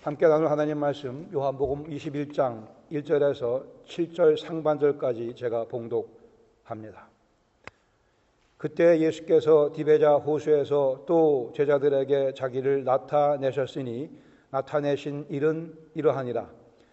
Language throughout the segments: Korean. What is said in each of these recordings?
함께 나눌 하나님 말씀 요한복음 21장 1절에서 7절 상반절까지 제가 봉독합니다. 그때 예수께서 디베자 호수에서 또 제자들에게 자기를 나타내셨으니 나타내신 일은 이러하니라.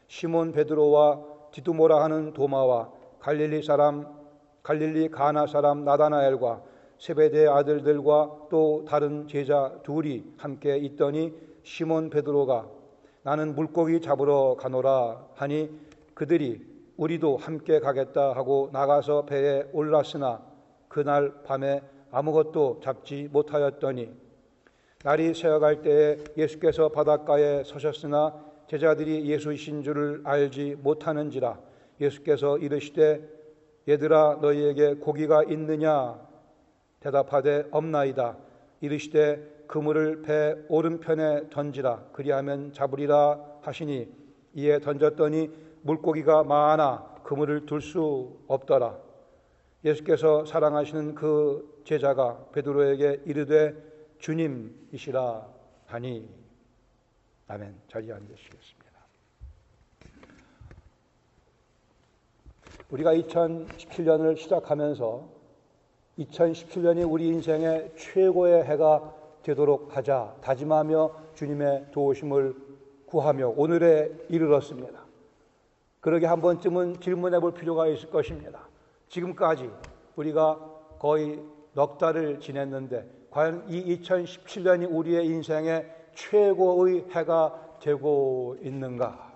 시몬 베드로와 디두모라 하는 도마와 갈릴리 가나 사람 나다나엘과 세베대의 아들들과 또 다른 제자 둘이 함께 있더니 시몬 베드로가 나는 물고기 잡으러 가노라 하니 그들이 우리도 함께 가겠다 하고 나가서 배에 올랐으나 그날 밤에 아무것도 잡지 못하였더니 날이 새어갈 때에 예수께서 바닷가에 서셨으나 제자들이 예수이신 줄을 알지 못하는지라. 예수께서 이르시되 얘들아 너희에게 고기가 있느냐 대답하되 없나이다. 이르시되 그물을 배 오른편에 던지라 그리하면 잡으리라 하시니 이에 던졌더니 물고기가 많아 그물을 둘 수 없더라. 예수께서 사랑하시는 그 제자가 베드로에게 이르되 주님이시라 하니. 아멘. 자리에 앉으시겠습니다. 우리가 2017년을 시작하면서 2017년이 우리 인생의 최고의 해가 되도록 하자 다짐하며 주님의 도우심을 구하며 오늘에 이르렀습니다. 그러게 한 번쯤은 질문해 볼 필요가 있을 것입니다. 지금까지 우리가 거의 넉 달을 지냈는데 과연 이 2017년이 우리의 인생의 최고의 해가 되고 있는가?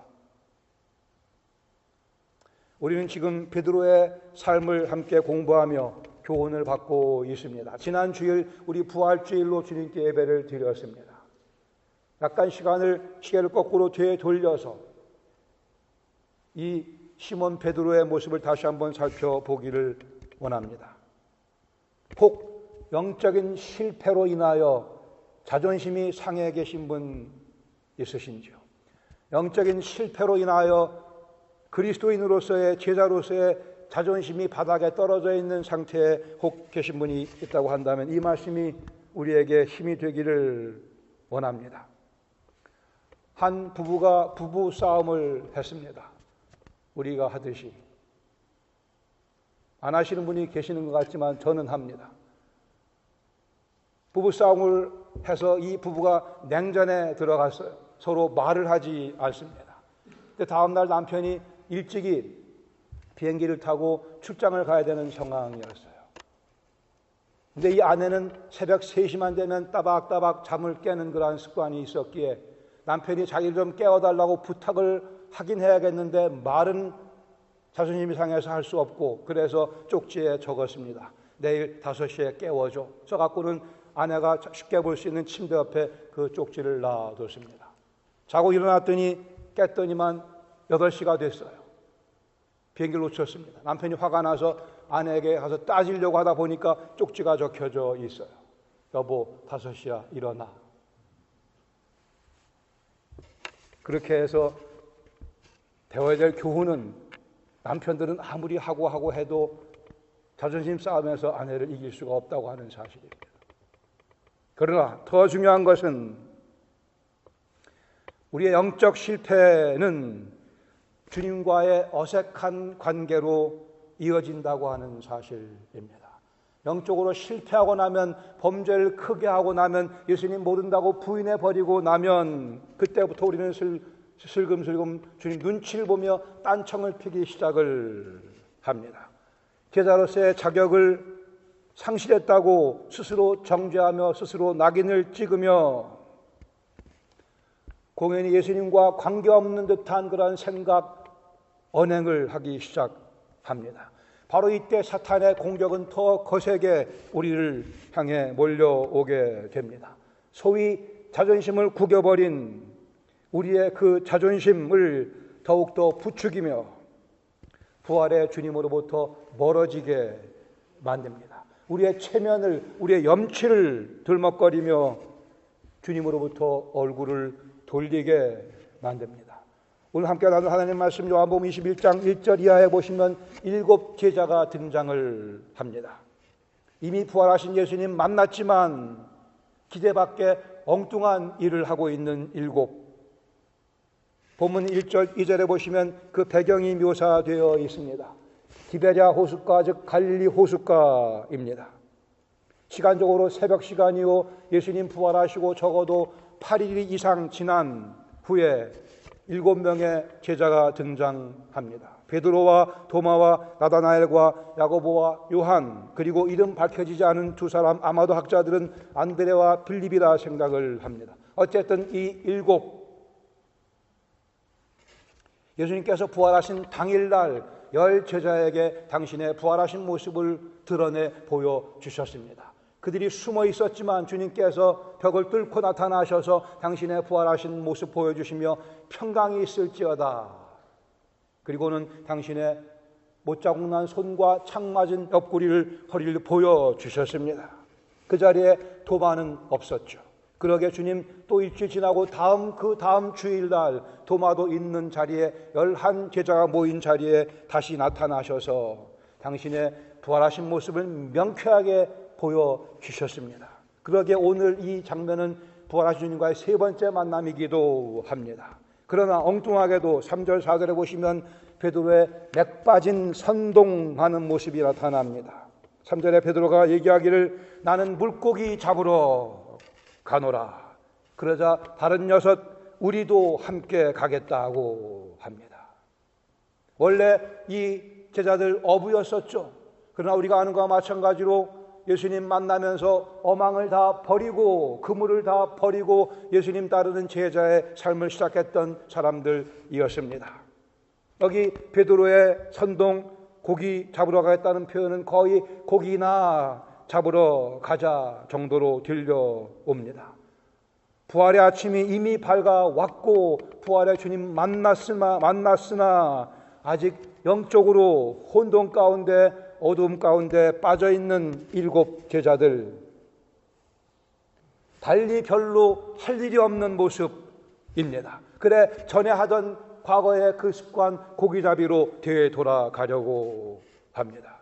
우리는 지금 베드로의 삶을 함께 공부하며 교훈을 받고 있습니다. 지난 주일 우리 부활주일로 주님께 예배를 드렸습니다. 약간 시계를 거꾸로 되돌려서 이 시몬 베드로의 모습을 다시 한번 살펴보기를 원합니다. 혹 영적인 실패로 인하여 자존심이 상해 계신 분 있으신지요? 영적인 실패로 인하여 그리스도인으로서의 제자로서의 자존심이 바닥에 떨어져 있는 상태에 혹 계신 분이 있다고 한다면 이 말씀이 우리에게 힘이 되기를 원합니다. 한 부부가 부부 싸움을 했습니다. 우리가 하듯이. 안 하시는 분이 계시는 것 같지만 저는 합니다. 부부 싸움을 해서 이 부부가 냉전에 들어갔어요. 서로 말을 하지 않습니다. 근데 다음날 남편이 일찍이 비행기를 타고 출장을 가야 되는 상황이었어요. 근데 이 아내는 새벽 3시만 되면 따박따박 잠을 깨는 그러한 습관이 있었기에 남편이 자기를 좀 깨워달라고 부탁을 하긴 해야겠는데 말은 자존심이 상해서 할 수 없고 그래서 쪽지에 적었습니다. 내일 5시에 깨워줘. 써갖고는 아내가 쉽게 볼 수 있는 침대 옆에 그 쪽지를 놔뒀습니다. 자고 일어났더니 깼더니만 8시가 됐어요. 비행기를 놓쳤습니다. 남편이 화가 나서 아내에게 가서 따지려고 하다 보니까 쪽지가 적혀져 있어요. 여보, 5시야, 일어나. 그렇게 해서 배워야 될 교훈은 남편들은 아무리 하고 해도 자존심 싸움에서 아내를 이길 수가 없다고 하는 사실입니다. 그러나 더 중요한 것은 우리의 영적 실패는 주님과의 어색한 관계로 이어진다고 하는 사실입니다. 영적으로 실패하고 나면, 범죄를 크게 하고 나면, 예수님 모른다고 부인해버리고 나면 그때부터 우리는 슬금슬금 주님 눈치를 보며 딴청을 피기 시작을 합니다. 제자로서의 자격을 상실했다고 스스로 정죄하며 스스로 낙인을 찍으며 공연히 예수님과 관계없는 듯한 그런 생각, 언행을 하기 시작합니다. 바로 이때 사탄의 공격은 더 거세게 우리를 향해 몰려오게 됩니다. 소위 자존심을 구겨버린 우리의 그 자존심을 더욱더 부추기며 부활의 주님으로부터 멀어지게 만듭니다. 우리의 체면을, 우리의 염치를 들먹거리며 주님으로부터 얼굴을 돌리게 만듭니다. 오늘 함께 나눌 하나님 말씀 요한복음 21장 1절 이하에 보시면 7 제자가 등장을 합니다. 이미 부활하신 예수님 만났지만 기대 밖에 엉뚱한 일을 하고 있는 7. 본문 1절, 2절에 보시면 그 배경이 묘사되어 있습니다. 디베랴 호숫가, 즉 갈릴리 호숫가입니다. 시간적으로 새벽 시간이요, 예수님 부활하시고 적어도 8일 이상 지난 후에 7명의 제자가 등장합니다. 베드로와 도마와 나다나엘과 야고보와 요한, 그리고 이름 밝혀지지 않은 두 사람, 아마도 학자들은 안드레와 빌립이라 생각을 합니다. 어쨌든 이 7, 예수님께서 부활하신 당일날 10 제자에게 당신의 부활하신 모습을 드러내 보여주셨습니다. 그들이 숨어 있었지만 주님께서 벽을 뚫고 나타나셔서 당신의 부활하신 모습 보여주시며 평강이 있을지어다. 그리고는 당신의 못자국 난 손과 창 맞은 옆구리를, 허리를 보여주셨습니다. 그 자리에 도마는 없었죠. 그러게 주님 또 일주일 지나고 그 다음 주일날 도마도 있는 자리에 11 제자가 모인 자리에 다시 나타나셔서 당신의 부활하신 모습을 명쾌하게 보여주셨습니다. 그러게 오늘 이 장면은 부활하신 주님과의 세 번째 만남이기도 합니다. 그러나 엉뚱하게도 3절 4절에 보시면 베드로의 맥 빠진 선동하는 모습이 나타납니다. 3절에 베드로가 얘기하기를 나는 물고기 잡으러 가노라. 그러자 다른 6 우리도 함께 가겠다고 합니다. 원래 이 제자들 어부였었죠. 그러나 우리가 아는 것과 마찬가지로 예수님 만나면서 어망을 다 버리고 그물을 다 버리고 예수님 따르는 제자의 삶을 시작했던 사람들이었습니다. 여기 베드로의 선동, 고기 잡으러 가겠다는 표현은 거의 고기나 잡으러 가자 정도로 들려옵니다. 부활의 아침이 이미 밝아왔고 부활의 주님 만났으나 아직 영적으로 혼돈 가운데, 어두움 가운데 빠져있는 7 제자들, 달리 별로 할 일이 없는 모습입니다. 그래 전에 하던 과거의 그 습관 고기잡이로 되돌아가려고 합니다.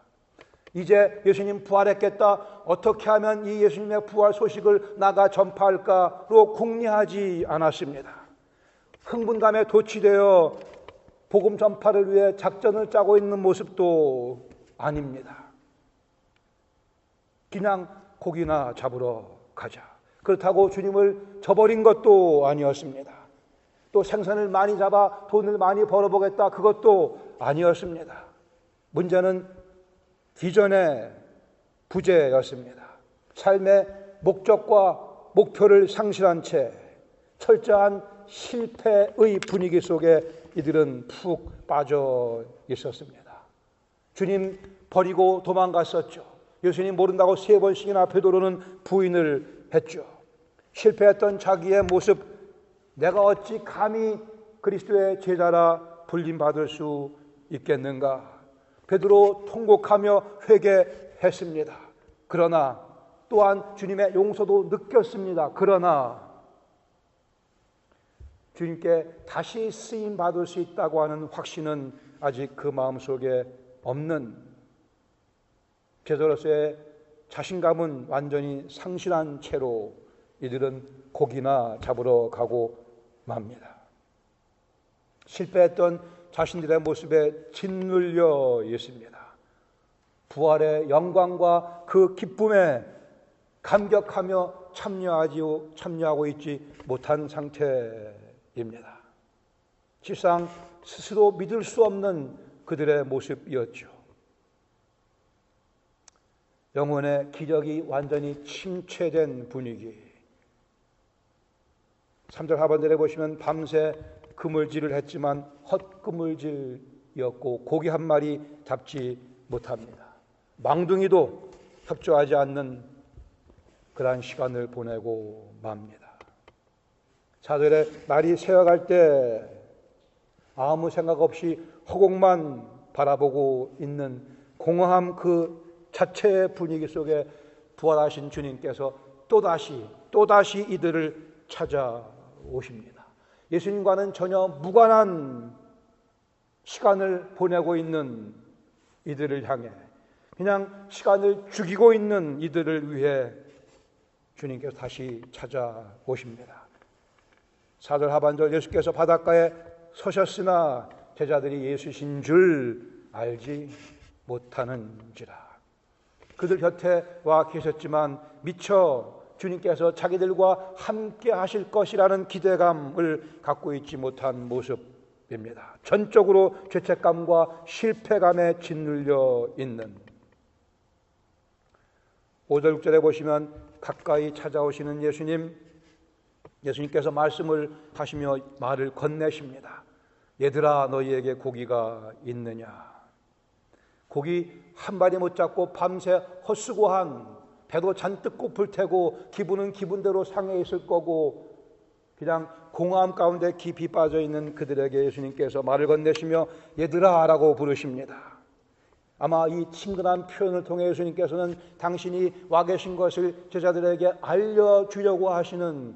이제 예수님 부활했겠다, 어떻게 하면 이 예수님의 부활 소식을 나가 전파할까로 궁리하지 않았습니다. 흥분감에 도취되어 복음 전파를 위해 작전을 짜고 있는 모습도 아닙니다. 그냥 고기나 잡으러 가자. 그렇다고 주님을 저버린 것도 아니었습니다. 또 생선을 많이 잡아 돈을 많이 벌어보겠다, 그것도 아니었습니다. 문제는 비전의 부재였습니다. 삶의 목적과 목표를 상실한 채 철저한 실패의 분위기 속에 이들은 푹 빠져 있었습니다. 주님 버리고 도망갔었죠. 예수님 모른다고 3번씩이나 베드로는 부인을 했죠. 실패했던 자기의 모습, 내가 어찌 감히 그리스도의 제자라 불림받을 수 있겠는가. 베드로 통곡하며 회개했습니다. 그러나 또한 주님의 용서도 느꼈습니다. 그러나 주님께 다시 쓰임 받을 수 있다고 하는 확신은 아직 그 마음속에 없는 제자로서의 자신감은 완전히 상실한 채로 이들은 고기나 잡으러 가고 맙니다. 실패했던 자신들의 모습에 짓눌려 있습니다. 부활의 영광과 그 기쁨에 감격하며 참여하고 있지 못한 상태입니다. 실상 스스로 믿을 수 없는 그들의 모습이었죠. 영혼의 기력이 완전히 침체된 분위기. 3절 하반절에 보시면 밤새 그물질을 했지만 헛그물질이었고 고기 한 마리 잡지 못합니다. 망둥이도 협조하지 않는 그러한 시간을 보내고 맙니다. 4절에 날이 새어갈 때 아무 생각 없이 허공만 바라보고 있는 공허함 그 자체의 분위기 속에 부활하신 주님께서 또다시 이들을 찾아오십니다. 예수님과는 전혀 무관한 시간을 보내고 있는 이들을 향해, 그냥 시간을 죽이고 있는 이들을 위해 주님께서 다시 찾아오십니다. 4절 하반절, 예수께서 바닷가에 서셨으나 제자들이 예수신 줄 알지 못하는지라. 그들 곁에 와 계셨지만 미처 주님께서 자기들과 함께 하실 것이라는 기대감을 갖고 있지 못한 모습입니다. 전적으로 죄책감과 실패감에 짓눌려 있는. 5절 6절에 보시면 가까이 찾아오시는 예수님께서 말씀을 하시며 말을 건네십니다. 얘들아, 너희에게 고기가 있느냐? 고기 한 마리 못 잡고 밤새 헛수고한, 배도 잔뜩 고플 테고 기분은 기분대로 상해 있을 거고 그냥 공허함 가운데 깊이 빠져 있는 그들에게 예수님께서 말을 건네시며 얘들아 라고 부르십니다. 아마 이 친근한 표현을 통해 예수님께서는 당신이 와 계신 것을 제자들에게 알려주려고 하시는,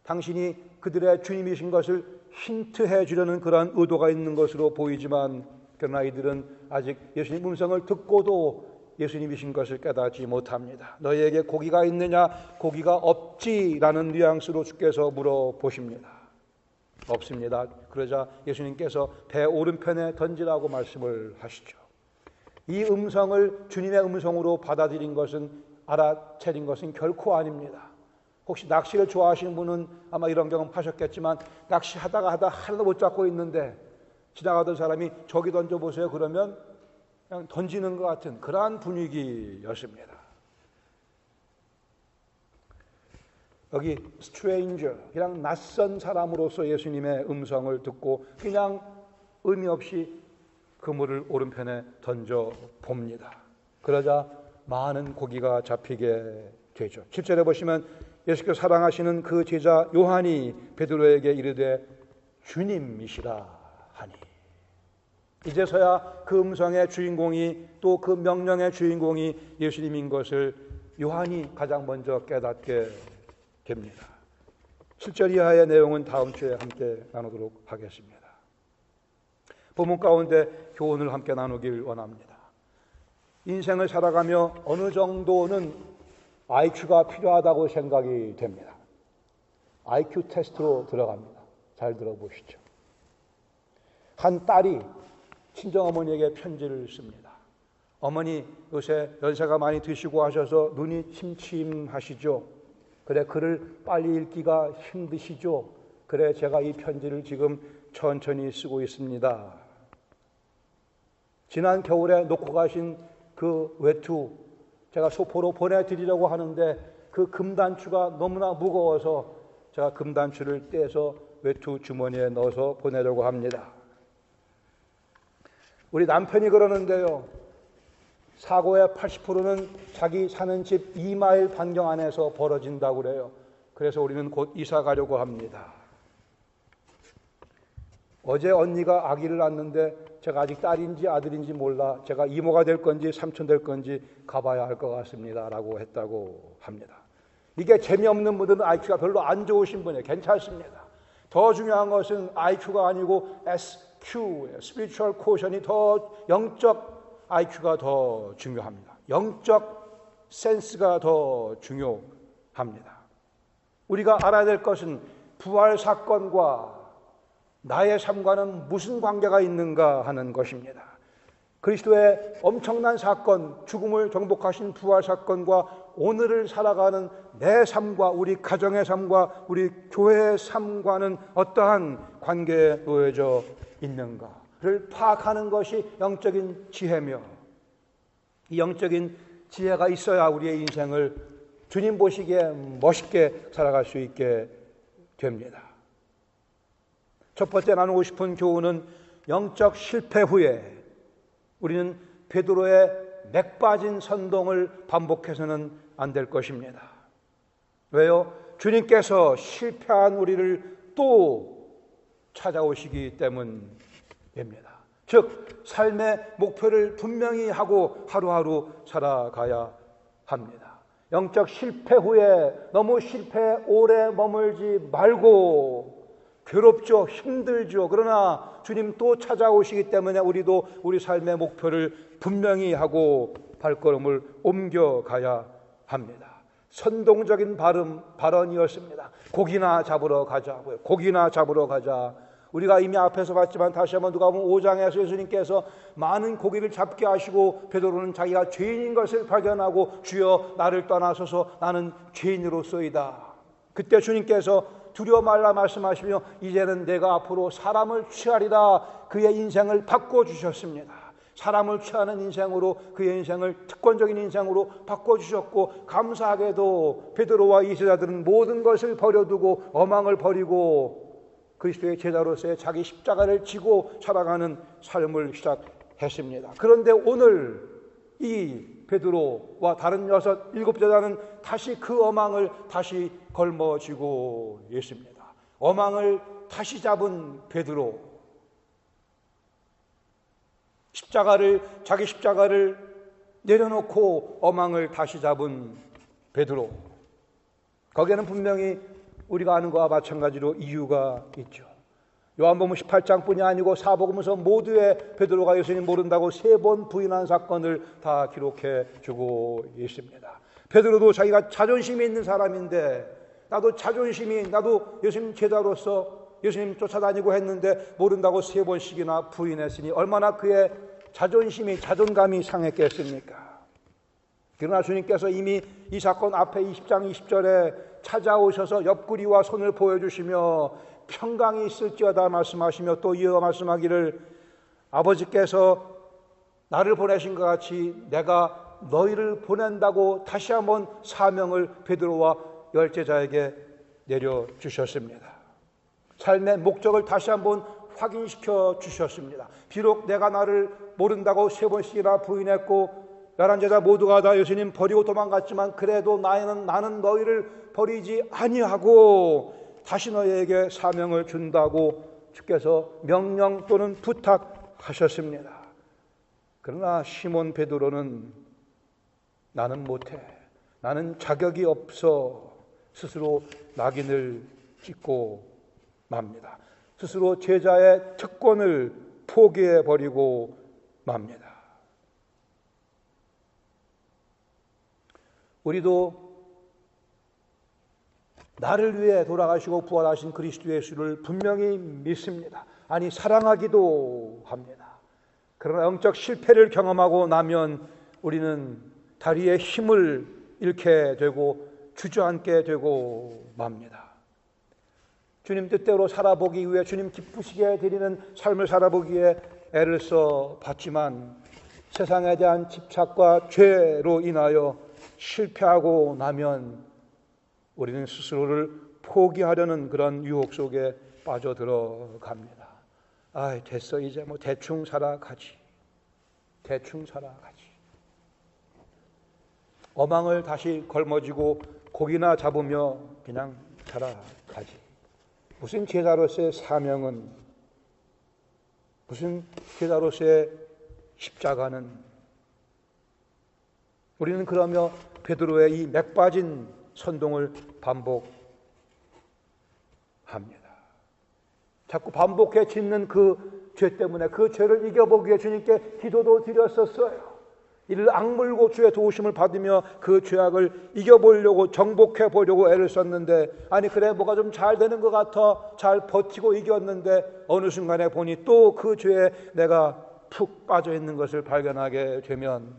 당신이 그들의 주님이신 것을 힌트해 주려는 그러한 의도가 있는 것으로 보이지만, 그러나 이들은 아직 예수님 음성을 듣고도 예수님이신 것을 깨닫지 못합니다. 너희에게 고기가 있느냐? 고기가 없지라는 뉘앙스로 주께서 물어보십니다. 없습니다. 그러자 예수님께서 배 오른편에 던지라고 말씀을 하시죠. 이 음성을 주님의 음성으로 받아들인 것은, 알아차린 것은 결코 아닙니다. 혹시 낚시를 좋아하시는 분은 아마 이런 경험 하셨겠지만, 낚시하다가 하나도 못 잡고 있는데 지나가던 사람이 저기 던져보세요 그러면 그냥 던지는 것 같은 그러한 분위기였습니다. 여기 stranger, 그냥 낯선 사람으로서 예수님의 음성을 듣고 그냥 의미 없이 그물을 오른편에 던져 봅니다. 그러자 많은 고기가 잡히게 되죠. 7절에 보시면 예수께서 사랑하시는 그 제자 요한이 베드로에게 이르되 주님이시라 하니. 이제서야 그 음성의 주인공이, 또 그 명령의 주인공이 예수님인 것을 요한이 가장 먼저 깨닫게 됩니다. 7절 이하의 내용은 다음 주에 함께 나누도록 하겠습니다. 본문 가운데 교훈을 함께 나누길 원합니다. 인생을 살아가며 어느 정도는 IQ가 필요하다고 생각이 됩니다. IQ 테스트로 들어갑니다. 잘 들어보시죠. 한 딸이 친정어머니에게 편지를 씁니다. 어머니, 요새 연세가 많이 드시고 하셔서 눈이 침침하시죠? 그래, 글을 빨리 읽기가 힘드시죠? 그래, 제가 이 편지를 지금 천천히 쓰고 있습니다. 지난 겨울에 놓고 가신 그 외투 제가 소포로 보내드리려고 하는데 그 금단추가 너무나 무거워서 제가 금단추를 떼서 외투 주머니에 넣어서 보내려고 합니다. 우리 남편이 그러는데요, 사고의 80%는 자기 사는 집 2마일 반경 안에서 벌어진다고 그래요. 그래서 우리는 곧 이사 가려고 합니다. 어제 언니가 아기를 낳았는데 제가 아직 딸인지 아들인지 몰라, 제가 이모가 될 건지 삼촌 될 건지 가봐야 할 것 같습니다 라고 했다고 합니다. 이게 재미없는 분들은 IQ가 별로 안 좋으신 분이에요. 괜찮습니다. 더 중요한 것은 IQ가 아니고 SQ, Spiritual Quotient이 더, 영적 IQ가 더 중요합니다. 영적 센스가 더 중요합니다. 우리가 알아야 될 것은 부활 사건과 나의 삶과는 무슨 관계가 있는가 하는 것입니다. 그리스도의 엄청난 사건, 죽음을 정복하신 부활 사건과 오늘을 살아가는 내 삶과 우리 가정의 삶과 우리 교회의 삶과는 어떠한 관계에 놓여져 있는가를 파악하는 것이 영적인 지혜며, 이 영적인 지혜가 있어야 우리의 인생을 주님 보시기에 멋있게 살아갈 수 있게 됩니다. 첫 번째 나누고 싶은 교훈은, 영적 실패 후에 우리는 베드로의 맥 빠진 선동을 반복해서는 안 될 것입니다. 왜요? 주님께서 실패한 우리를 또 찾아오시기 때문입니다. 즉, 삶의 목표를 분명히 하고 하루하루 살아가야 합니다. 영적 실패 후에 너무 실패에 오래 머물지 말고, 괴롭죠, 힘들죠. 그러나 주님 또 찾아오시기 때문에 우리도 우리 삶의 목표를 분명히 하고 발걸음을 옮겨가야 합니다. 선동적인 발언이었습니다. 고기나 잡으러 가자고요. 고기나 잡으러 가자. 우리가 이미 앞에서 봤지만 다시 한번 누가복음 5장에서 예수님께서 많은 고기를 잡게 하시고 베드로는 자기가 죄인인 것을 발견하고 주여 나를 떠나소서 나는 죄인으로소이다. 그때 주님께서 두려워 말라 말씀하시며 이제는 내가 앞으로 사람을 취하리라. 그의 인생을 바꿔주셨습니다. 사람을 취하는 인생으로 그의 인생을 특권적인 인생으로 바꿔주셨고, 감사하게도 베드로와 이 제자들은 모든 것을 버려두고 어망을 버리고 그리스도의 제자로서의 자기 십자가를 지고 살아가는 삶을 시작했습니다. 그런데 오늘 이 베드로와 다른 일곱 제자는 다시 그 어망을 다시 걸머쥐고 있습니다. 어망을 다시 잡은 베드로, 자기 십자가를 내려놓고 어망을 다시 잡은 베드로. 거기에는 분명히 우리가 아는 것과 마찬가지로 이유가 있죠. 요한복음 18장뿐이 아니고 사복음서 모두에 베드로가 예수님 모른다고 3번 부인한 사건을 다 기록해 주고 있습니다. 베드로도 자기가 자존심이 있는 사람인데, 나도 예수님 제자로서 예수님 쫓아다니고 했는데 모른다고 3번씩이나 부인했으니 얼마나 그의 자존감이 상했겠습니까? 그러나 주님께서 이미 이 사건 앞에 20장 20절에 찾아오셔서 옆구리와 손을 보여주시며 평강이 있을지어다 말씀하시며 또 이어 말씀하기를 아버지께서 나를 보내신 것 같이 내가 너희를 보낸다고 다시 한번 사명을 베드로와 열제자에게 내려주셨습니다. 삶의 목적을 다시 한번 확인시켜 주셨습니다. 비록 내가 나를 모른다고 3번씩이나 부인했고 11제자 모두가 다 예수님 버리고 도망갔지만 그래도 나는 너희를 버리지 아니하고 다시 너희에게 사명을 준다고 주께서 명령 또는 부탁하셨습니다. 그러나 시몬 베드로는 나는 못해, 나는 자격이 없어 스스로 낙인을 찍고 맙니다. 스스로 제자의 특권을 포기해버리고 맙니다. 우리도 나를 위해 돌아가시고 부활하신 그리스도 예수를 분명히 믿습니다. 아니 사랑하기도 합니다. 그러나 영적 실패를 경험하고 나면 우리는 다리에 힘을 잃게 되고 주저앉게 되고 맙니다. 주님 뜻대로 살아보기 위해, 주님 기쁘시게 드리는 삶을 살아보기에 애를 써 봤지만 세상에 대한 집착과 죄로 인하여 실패하고 나면 우리는 스스로를 포기하려는 그런 유혹 속에 빠져들어갑니다. 됐어, 이제 뭐 대충 살아가지. 어망을 다시 걸머쥐고 고기나 잡으며 그냥 살아가지. 무슨 제자로서의 사명은, 무슨 제자로서의 십자가는. 우리는 그러며 베드로의 이 맥빠진 선동을 반복합니다. 자꾸 반복해 짓는 그 죄 때문에 그 죄를 이겨보기 위해 주님께 기도도 드렸었어요. 이를 악물고 주의 도우심을 받으며 그 죄악을 이겨보려고, 정복해 보려고 애를 썼는데, 아니 그래 뭐가 좀 잘 되는 것 같아 잘 버티고 이겼는데 어느 순간에 보니 또 그 죄에 내가 푹 빠져 있는 것을 발견하게 되면,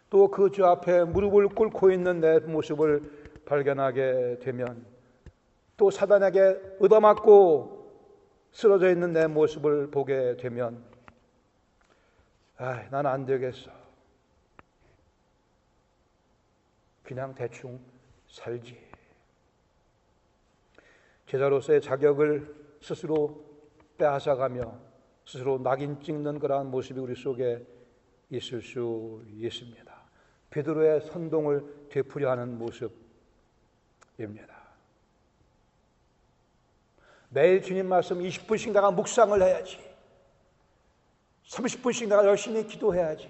또 그 죄 앞에 무릎을 꿇고 있는 내 모습을 발견하게 되면, 또 사단에게 얻어맞고 쓰러져 있는 내 모습을 보게 되면 난 안 되겠어. 그냥 대충 살지. 제자로서의 자격을 스스로 빼앗아가며 스스로 낙인 찍는 그러한 모습이 우리 속에 있을 수 있습니다. 베드로의 선동을 되풀이하는 모습입니다. 매일 주님 말씀 20분씩 내가 묵상을 해야지. 30분씩 내가 열심히 기도해야지.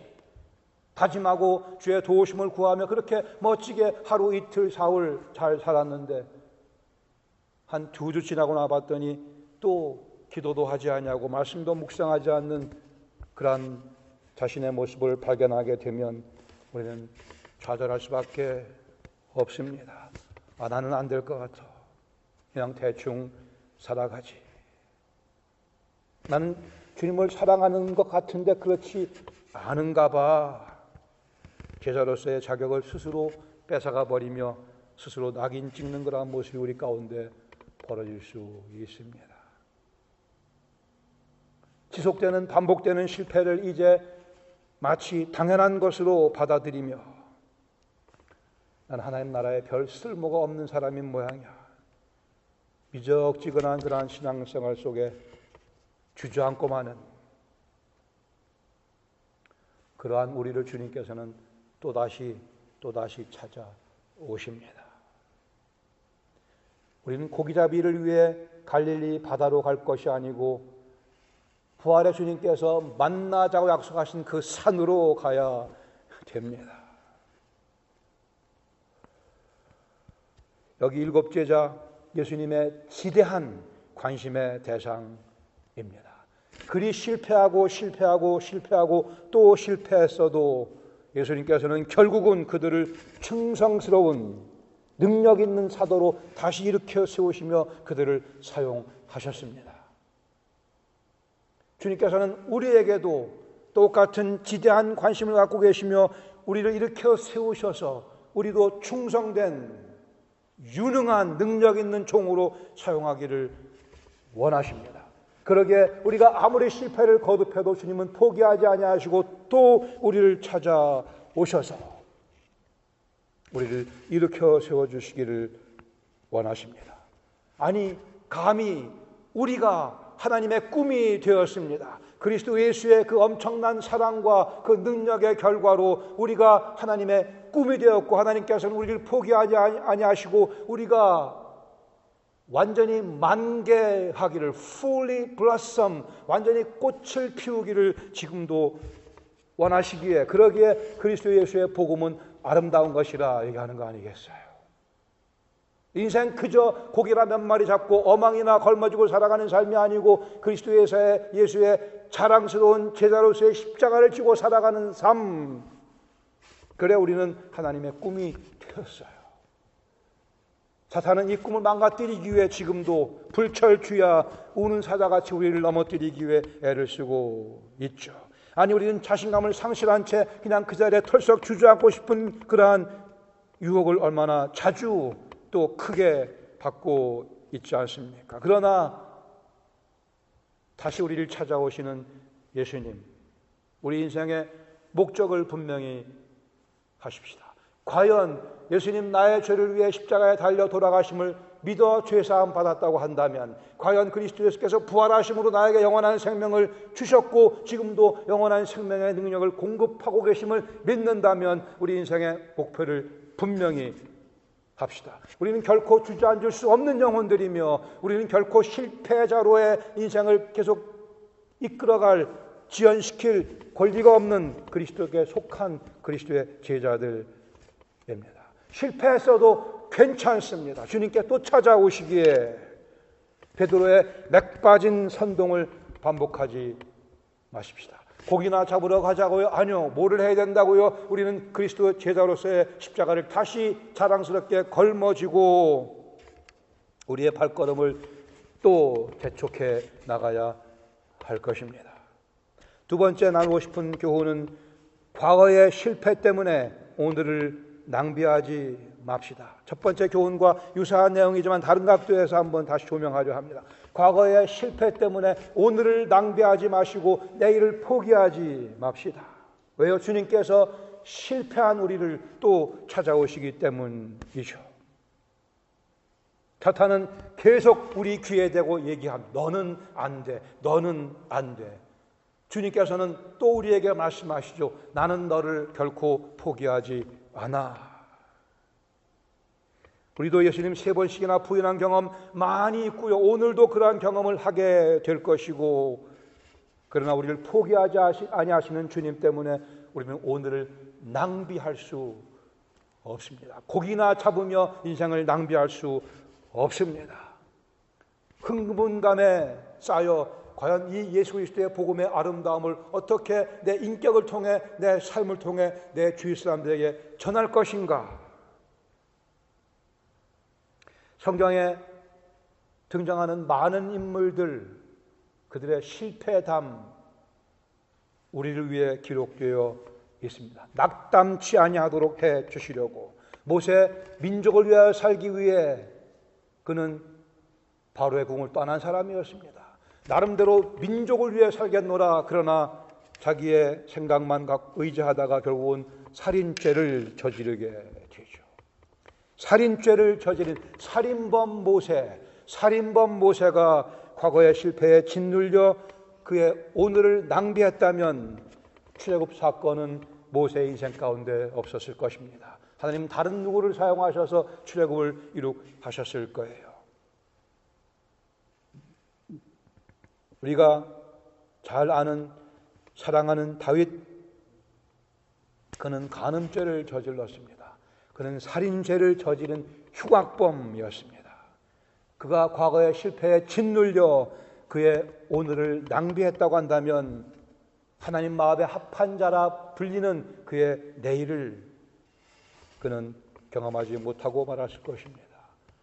다짐하고 주의 도우심을 구하며 그렇게 멋지게 하루 이틀 사흘 잘 살았는데 한 2주 지나고 나봤더니 또 기도도 하지 않냐고 말씀도 묵상하지 않는 그러한 자신의 모습을 발견하게 되면 우리는 좌절할 수밖에 없습니다. 나는 안 될 것 같아. 그냥 대충 살아가지. 나는 주님을 사랑하는 것 같은데 그렇지 않은가 봐. 제자로서의 자격을 스스로 뺏어가 버리며 스스로 낙인 찍는 그러한 모습이 우리 가운데 벌어질 수 있습니다. 지속되는 반복되는 실패를 이제 마치 당연한 것으로 받아들이며 난 하나님 나라에 별 쓸모가 없는 사람인 모양이야. 미적지근한 그러한 신앙생활 속에 주저앉고마는 그러한 우리를 주님께서는 또다시 찾아오십니다. 우리는 고기잡이를 위해 갈릴리 바다로 갈 것이 아니고 부활의 주님께서 만나자고 약속하신 그 산으로 가야 됩니다. 여기 일곱 제자 예수님의 지대한 관심의 대상입니다. 그리 실패하고 또 실패했어도 예수님께서는 결국은 그들을 충성스러운 능력 있는 사도로 다시 일으켜 세우시며 그들을 사용하셨습니다. 주님께서는 우리에게도 똑같은 지대한 관심을 갖고 계시며 우리를 일으켜 세우셔서 우리도 충성된 유능한 능력 있는 종으로 사용하기를 원하십니다. 그러기에 우리가 아무리 실패를 거듭해도 주님은 포기하지 아니하시고 또 우리를 찾아오셔서 우리를 일으켜 세워주시기를 원하십니다. 아니 감히 우리가 하나님의 꿈이 되었습니다. 그리스도 예수의 그 엄청난 사랑과 그 능력의 결과로 우리가 하나님의 꿈이 되었고 하나님께서는 우리를 포기하지 아니하시고 우리가 완전히 만개하기를 fully blossom 완전히 꽃을 피우기를 지금도 원하시기에 그러기에 그리스도 예수의 복음은 아름다운 것이라 얘기하는 거 아니겠어요? 인생 그저 고기나 몇 마리 잡고 어망이나 걸머쥐고 살아가는 삶이 아니고 그리스도 예수의 자랑스러운 제자로서의 십자가를 지고 살아가는 삶. 그래 우리는 하나님의 꿈이 되었어요. 사탄은 이 꿈을 망가뜨리기 위해 지금도 불철주야 우는 사자같이 우리를 넘어뜨리기 위해 애를 쓰고 있죠. 아니 우리는 자신감을 상실한 채 그냥 그 자리에 털썩 주저앉고 싶은 그러한 유혹을 얼마나 자주 또 크게 받고 있지 않습니까? 그러나 다시 우리를 찾아오시는 예수님, 우리 인생의 목적을 분명히 하십시다. 과연 예수님 나의 죄를 위해 십자가에 달려 돌아가심을 믿어 죄사함 받았다고 한다면 과연 그리스도 예수께서 부활하심으로 나에게 영원한 생명을 주셨고 지금도 영원한 생명의 능력을 공급하고 계심을 믿는다면 우리 인생의 목표를 분명히 합시다. 우리는 결코 주저앉을 수 없는 영혼들이며 우리는 결코 실패자로의 인생을 계속 이끌어갈 지연시킬 권리가 없는 그리스도께 속한 그리스도의 제자들입니다. 실패했어도 괜찮습니다. 주님께 또 찾아오시기에 베드로의 맥 빠진 선동을 반복하지 마십시다. 고기나 잡으러 가자고요? 아니요. 뭐를 해야 된다고요? 우리는 그리스도 제자로서의 십자가를 다시 자랑스럽게 걸머쥐고 우리의 발걸음을 또 재촉해 나가야 할 것입니다. 두 번째 나누고 싶은 교훈은 과거의 실패 때문에 오늘을 낭비하지 맙시다. 첫 번째 교훈과 유사한 내용이지만 다른 각도에서 한번 다시 조명하려 합니다. 과거의 실패 때문에 오늘을 낭비하지 마시고 내일을 포기하지 맙시다. 왜요? 주님께서 실패한 우리를 또 찾아오시기 때문이죠. 사탄은 계속 우리 귀에 대고 얘기합니다. 너는 안 돼. 너는 안 돼. 주님께서는 또 우리에게 말씀하시죠. 나는 너를 결코 포기하지 않아. 우리도 예수님 3번씩이나 부인한 경험 많이 있고요. 오늘도 그러한 경험을 하게 될 것이고 그러나 우리를 포기하지 아니하시는 주님 때문에 우리는 오늘을 낭비할 수 없습니다. 고기나 잡으며 인생을 낭비할 수 없습니다. 흥분감에 쌓여 과연 이 예수 그리스도의 복음의 아름다움을 어떻게 내 인격을 통해 내 삶을 통해 내 주위 사람들에게 전할 것인가? 성경에 등장하는 많은 인물들, 그들의 실패담 우리를 위해 기록되어 있습니다. 낙담치 아니하도록 해 주시려고 모세 민족을 위하여 살기 위해 그는 바로의 궁을 떠난 사람이었습니다. 나름대로 민족을 위해 살겠노라. 그러나 자기의 생각만 의지하다가 결국은 살인죄를 저지르게 되죠. 살인죄를 저지른 살인범 모세가 과거의 실패에 짓눌려 그의 오늘을 낭비했다면 출애굽 사건은 모세의 인생 가운데 없었을 것입니다. 하나님은 다른 누구를 사용하셔서 출애굽을 이룩하셨을 거예요. 우리가 잘 아는 사랑하는 다윗, 그는 간음죄를 저질렀습니다. 그는 살인죄를 저지른 흉악범이었습니다. 그가 과거의 실패에 짓눌려 그의 오늘을 낭비했다고 한다면 하나님 마음에 합한 자라 불리는 그의 내일을 그는 경험하지 못하고 말았을 것입니다.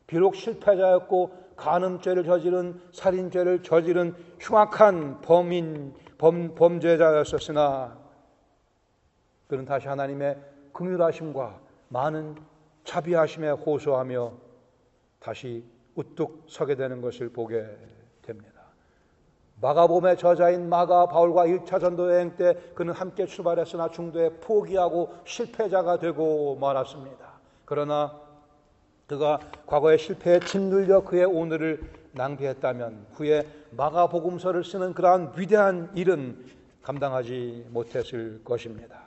비록 실패자였고 간음죄를 저지른 살인죄를 저지른 흉악한 범죄자였었으나 그는 다시 하나님의 긍휼하심과 많은 자비하심에 호소하며 다시 우뚝 서게 되는 것을 보게 됩니다. 마가복음의 저자인 마가 바울과 1차 전도 여행 때 그는 함께 출발했으나 중도에 포기하고 실패자가 되고 말았습니다. 그러나 그가 과거의 실패에 짓눌려 그의 오늘을 낭비했다면 후에 마가복음서를 쓰는 그러한 위대한 일은 감당하지 못했을 것입니다.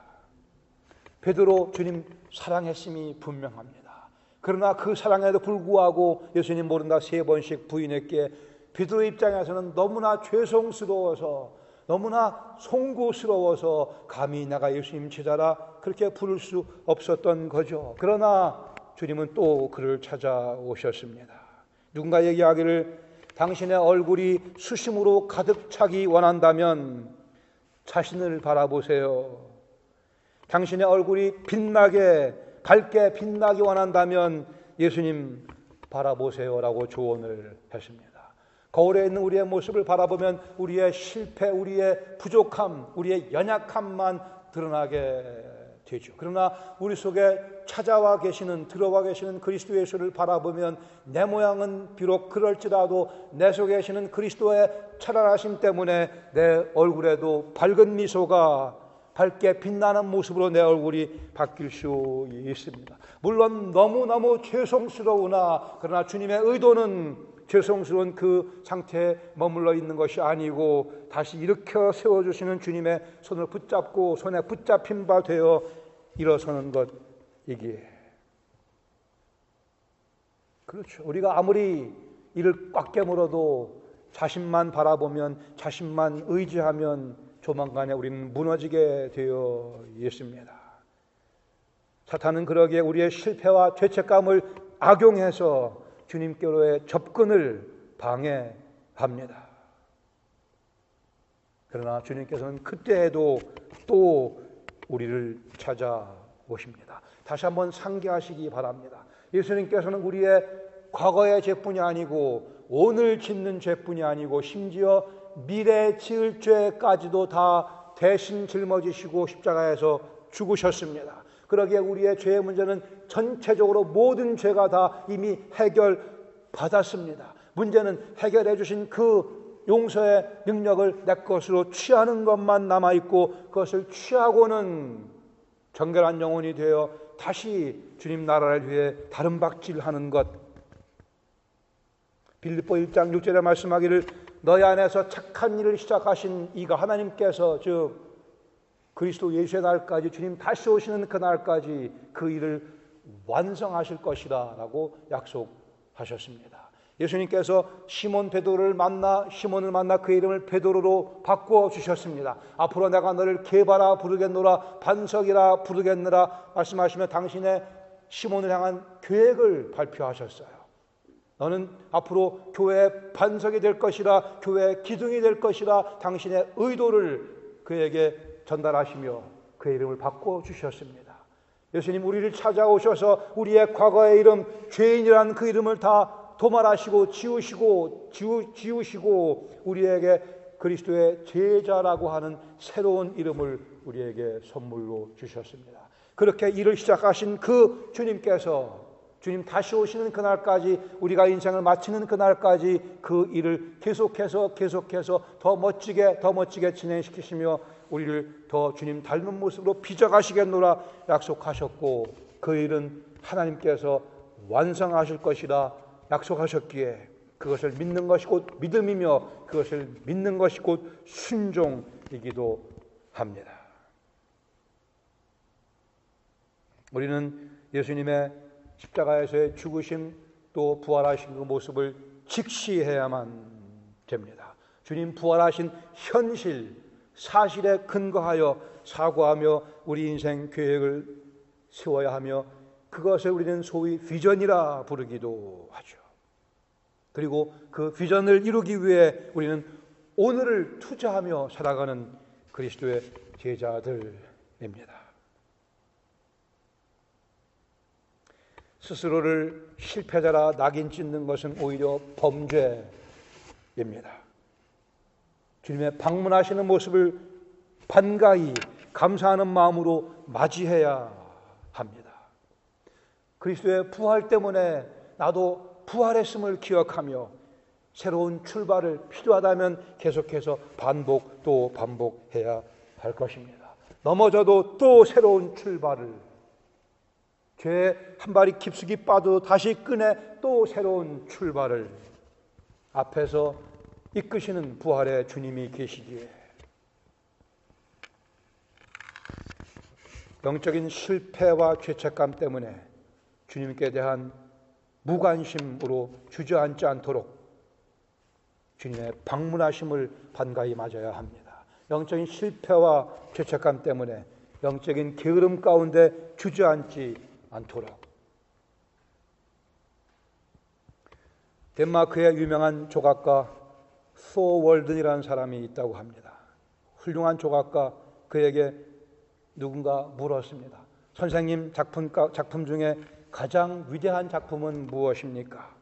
베드로 주님 사랑했음이 분명합니다. 그러나 그 사랑에도 불구하고 예수님 모른다 3번씩 부인했기에 베드로 입장에서는 너무나 죄송스러워서 너무나 송구스러워서 감히 내가 예수님 제자라 그렇게 부를 수 없었던 거죠. 그러나 주님은 또 그를 찾아오셨습니다. 누군가 얘기하기를 당신의 얼굴이 수심으로 가득 차기 원한다면 자신을 바라보세요. 당신의 얼굴이 밝게 빛나기 원한다면 예수님 바라보세요라고 조언을 했습니다. 거울에 있는 우리의 모습을 바라보면 우리의 실패, 우리의 부족함, 우리의 연약함만 드러나게 되죠. 그러나 우리 속에 들어와 계시는 그리스도 예수를 바라보면 내 모양은 비록 그럴지라도 내 속에 계시는 그리스도의 찬란하심 때문에 내 얼굴에도 밝은 미소가 밝게 빛나는 모습으로 내 얼굴이 바뀔 수 있습니다. 물론 너무너무 죄송스러우나 그러나 주님의 의도는 죄송스러운 그 상태에 머물러 있는 것이 아니고 다시 일으켜 세워주시는 주님의 손을 붙잡고 손에 붙잡힌 바 되어 일어서는 것이기에 그렇죠. 우리가 아무리 이를 꽉 깨물어도 자신만 바라보면 자신만 의지하면 조만간에 우리는 무너지게 되어 있습니다. 사탄은 그러기에 우리의 실패와 죄책감을 악용해서 주님께로의 접근을 방해합니다. 그러나 주님께서는 그때에도 또 우리를 찾아오십니다. 다시 한번 상기하시기 바랍니다. 예수님께서는 우리의 과거의 죄뿐이 아니고 오늘 짓는 죄뿐이 아니고 심지어 미래 지을 죄까지도 다 대신 짊어지시고 십자가에서 죽으셨습니다. 그러기에 우리의 죄의 문제는 전체적으로 모든 죄가 다 이미 해결받았습니다. 문제는 해결해 주신 그 용서의 능력을 내 것으로 취하는 것만 남아있고 그것을 취하고는 정결한 영혼이 되어 다시 주님 나라를 위해 다름박질하는 것. 빌립보 1장 6절에 말씀하기를 너희 안에서 착한 일을 시작하신 이가 하나님께서 즉 그리스도 예수의 날까지 주님 다시 오시는 그 날까지 그 일을 완성하실 것이다 라고 약속하셨습니다. 예수님께서 시몬을 만나 그 이름을 베드로로 바꾸어 주셨습니다. 앞으로 내가 너를 게바라 부르겠노라 반석이라 부르겠노라 말씀하시며 당신의 시몬을 향한 계획을 발표하셨어요. 너는 앞으로 교회의 반석이 될 것이라 교회의 기둥이 될 것이라 당신의 의도를 그에게 전달하시며 그의 이름을 바꿔 주셨습니다. 예수님 우리를 찾아오셔서 우리의 과거의 이름 죄인이라는 그 이름을 다 도말하시고 지우시고 우리에게 그리스도의 제자라고 하는 새로운 이름을 우리에게 선물로 주셨습니다. 그렇게 일을 시작하신 그 주님께서 주님 다시 오시는 그날까지, 우리가 인생을 마치는 그날까지 그 일을 계속해서 더 멋지게 진행시키시며 우리를 더 주님 닮은 모습으로 빚어가시겠노라 약속하셨고, 그 일은 하나님께서 완성하실 것이라 약속하셨기에 그것을 믿는 것이 곧 믿음이며 그것을 믿는 것이 곧 순종이기도 합니다. 우리는 예수님의 십자가에서의 죽으심 또 부활하신 그 모습을 직시해야만 됩니다. 주님 부활하신 현실, 사실에 근거하여 사고하며 우리 인생 계획을 세워야 하며, 그것을 우리는 소위 비전이라 부르기도 하죠. 그리고 그 비전을 이루기 위해 우리는 오늘을 투자하며 살아가는 그리스도의 제자들입니다. 스스로를 실패자라 낙인 찍는 것은 오히려 범죄입니다. 주님의 방문하시는 모습을 반가이 감사하는 마음으로 맞이해야 합니다. 그리스도의 부활 때문에 나도 부활했음을 기억하며 새로운 출발을 필요하다면 계속해서 반복 또 반복해야 할 것입니다. 넘어져도 또 새로운 출발을, 죄에 한 발이 깊숙이 빠도 다시 끄내 또 새로운 출발을 앞에서 이끄시는 부활의 주님이 계시기에 영적인 실패와 죄책감 때문에 주님께 대한 무관심으로 주저앉지 않도록 주님의 방문하심을 반가이 맞아야 합니다. 영적인 실패와 죄책감 때문에 영적인 게으름 가운데 주저앉지 않도록. 덴마크의 유명한 조각가 소월든이라는 사람이 있다고 합니다. 훌륭한 조각가, 그에게 누군가 물었습니다. 선생님, 작품 중에 가장 위대한 작품은 무엇입니까?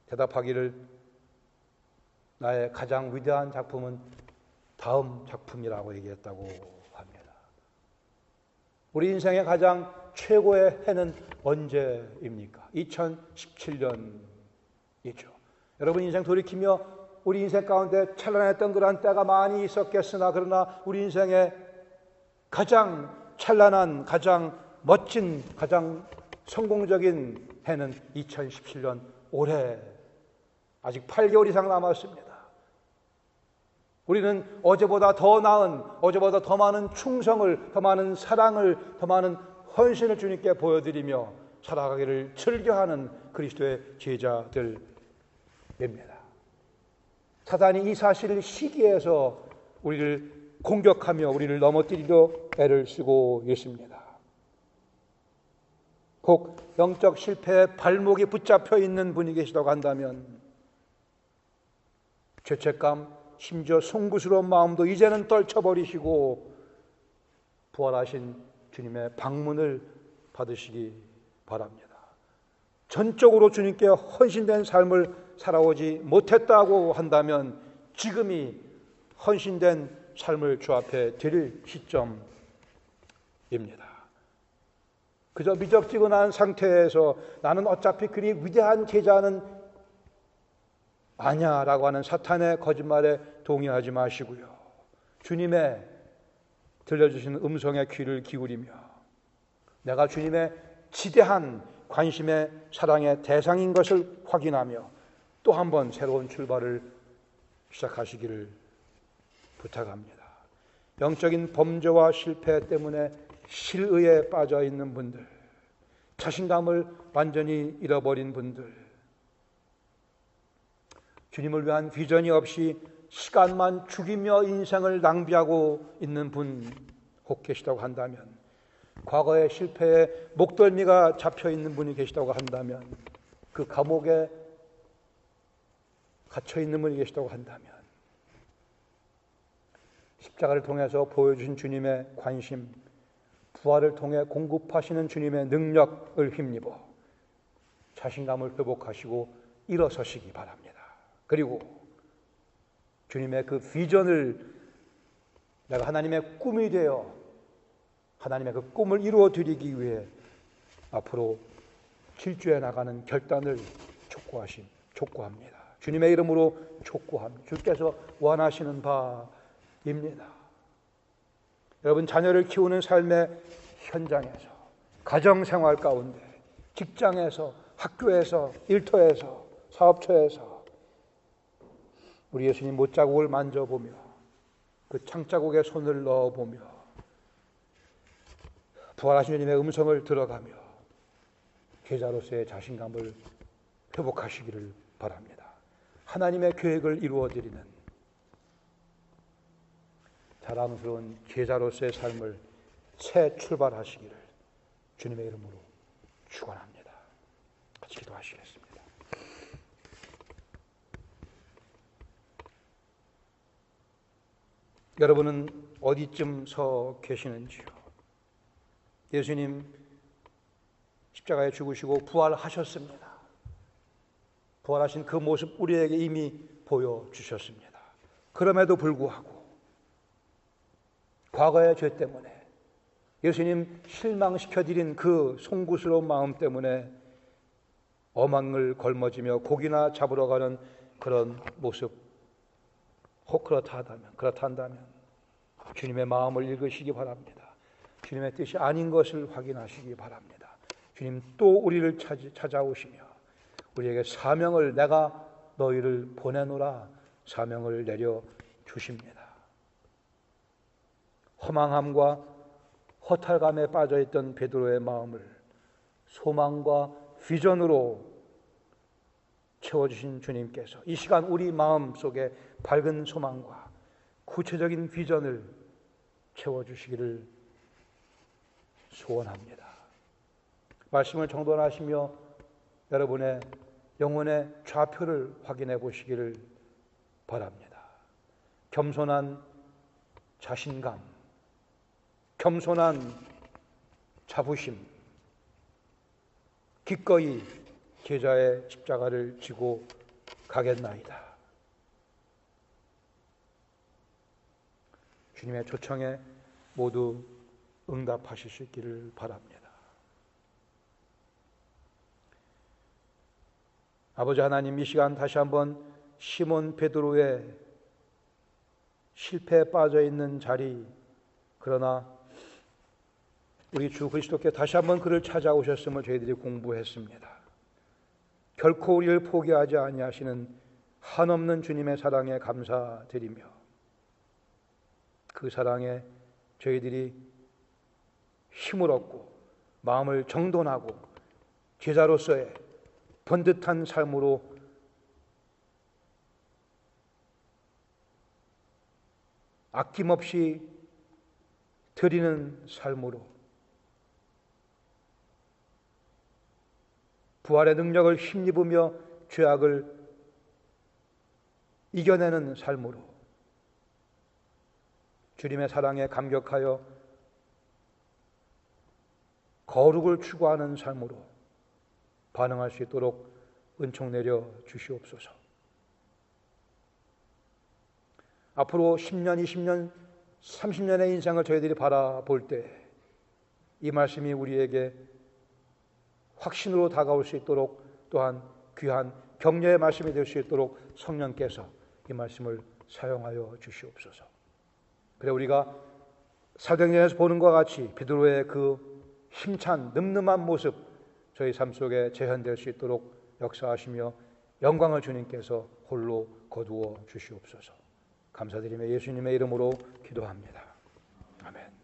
대답하기를, 나의 가장 위대한 작품은 다음 작품이라고 얘기했다고 합니다. 우리 인생의 가장 최고의 해는 언제입니까? 2017년이죠. 여러분 인생 돌이키며 우리 인생 가운데 찬란했던 그런 때가 많이 있었겠으나, 그러나 우리 인생의 가장 찬란한, 가장 멋진, 가장 성공적인 해는 2017년 올해, 아직 8개월 이상 남았습니다. 우리는 어제보다 더 나은, 어제보다 더 많은 충성을, 더 많은 사랑을, 더 많은 헌신을 주님께 보여드리며 살아가기를 즐겨하는 그리스도의 제자들입니다. 사단이 이 사실을 시기해서 우리를 공격하며 우리를 넘어뜨리려 애를 쓰고 있습니다. 혹 영적 실패에 발목이 붙잡혀 있는 분이 계시다고 한다면 죄책감, 심지어 송구스러운 마음도 이제는 떨쳐버리시고 부활하신 주님의 방문을 받으시기 바랍니다. 전적으로 주님께 헌신된 삶을 살아오지 못했다고 한다면 지금이 헌신된 삶을 주 앞에 드릴 시점입니다. 그저 미적지근한 상태에서 나는 어차피 그리 위대한 제자는 아냐라고 하는 사탄의 거짓말에 동의하지 마시고요. 주님의 들려주신 음성에 귀를 기울이며 내가 주님의 지대한 관심의 사랑의 대상인 것을 확인하며 또 한 번 새로운 출발을 시작하시기를 부탁합니다. 영적인 범죄와 실패 때문에 실의에 빠져 있는 분들, 자신감을 완전히 잃어버린 분들, 주님을 위한 비전이 없이 시간만 죽이며 인생을 낭비하고 있는 분 혹 계시다고 한다면, 과거의 실패에 목덜미가 잡혀 있는 분이 계시다고 한다면, 그 감옥에 갇혀 있는 분이 계시다고 한다면, 십자가를 통해서 보여주신 주님의 관심, 부활을 통해 공급하시는 주님의 능력을 힘입어 자신감을 회복하시고 일어서시기 바랍니다. 그리고 주님의 그 비전을 내가 하나님의 꿈이 되어 하나님의 그 꿈을 이루어 드리기 위해 앞으로 질주해 나가는 결단을 촉구합니다. 주님의 이름으로 촉구합니다. 주께서 원하시는 바입니다. 여러분, 자녀를 키우는 삶의 현장에서, 가정생활 가운데, 직장에서, 학교에서, 일터에서, 사업처에서 우리 예수님 못자국을 만져보며 그 창자국에 손을 넣어보며 부활하신 주님의 음성을 들어가며 제자로서의 자신감을 회복하시기를 바랍니다. 하나님의 계획을 이루어드리는 자랑스러운 제자로서의 삶을 새 출발하시기를 주님의 이름으로 축원합니다. 같이 기도하시겠습니다. 여러분은 어디쯤 서 계시는지요? 예수님 십자가에 죽으시고 부활하셨습니다. 부활하신 그 모습 우리에게 이미 보여주셨습니다. 그럼에도 불구하고 과거의 죄 때문에 예수님 실망시켜드린 그 송구스러운 마음 때문에 어망을 걸머지며 고기나 잡으러 가는 그런 모습 혹 그렇다면 주님의 마음을 읽으시기 바랍니다. 주님의 뜻이 아닌 것을 확인하시기 바랍니다. 주님 또 우리를 찾아오시며 우리에게 사명을 내가 너희를 보내노라 사명을 내려주십니다. 허망함과 허탈감에 빠져있던 베드로의 마음을 소망과 비전으로 채워주신 주님께서 이 시간 우리 마음 속에 밝은 소망과 구체적인 비전을 채워주시기를 소원합니다. 말씀을 정돈하시며 여러분의 영혼의 좌표를 확인해 보시기를 바랍니다. 겸손한 자신감, 겸손한 자부심, 기꺼이 제자의 십자가를 지고 가겠나이다. 주님의 초청에 모두 응답하실 수 있기를 바랍니다. 아버지 하나님, 이 시간 다시 한번 시몬 베드로의 실패에 빠져 있는 자리, 그러나 우리 주 그리스도께 다시 한번 그를 찾아오셨음을 저희들이 공부했습니다. 결코 우리를 포기하지 아니하시는 한없는 주님의 사랑에 감사드리며 그 사랑에 저희들이 힘을 얻고 마음을 정돈하고 제자로서의 번듯한 삶으로 아낌없이 드리는 삶으로 부활의 능력을 힘입으며 죄악을 이겨내는 삶으로 주님의 사랑에 감격하여 거룩을 추구하는 삶으로 반응할 수 있도록 은총 내려 주시옵소서. 앞으로 10년, 20년, 30년의 인생을 저희들이 바라볼 때 이 말씀이 우리에게 확신으로 다가올 수 있도록 또한 귀한 격려의 말씀이 될 수 있도록 성령께서 이 말씀을 사용하여 주시옵소서. 그래 우리가 사도행전에서 보는 것과 같이 베드로의 그 힘찬 늠름한 모습 저희 삶 속에 재현될 수 있도록 역사하시며 영광을 주님께서 홀로 거두어 주시옵소서. 감사드리며 예수님의 이름으로 기도합니다. 아멘.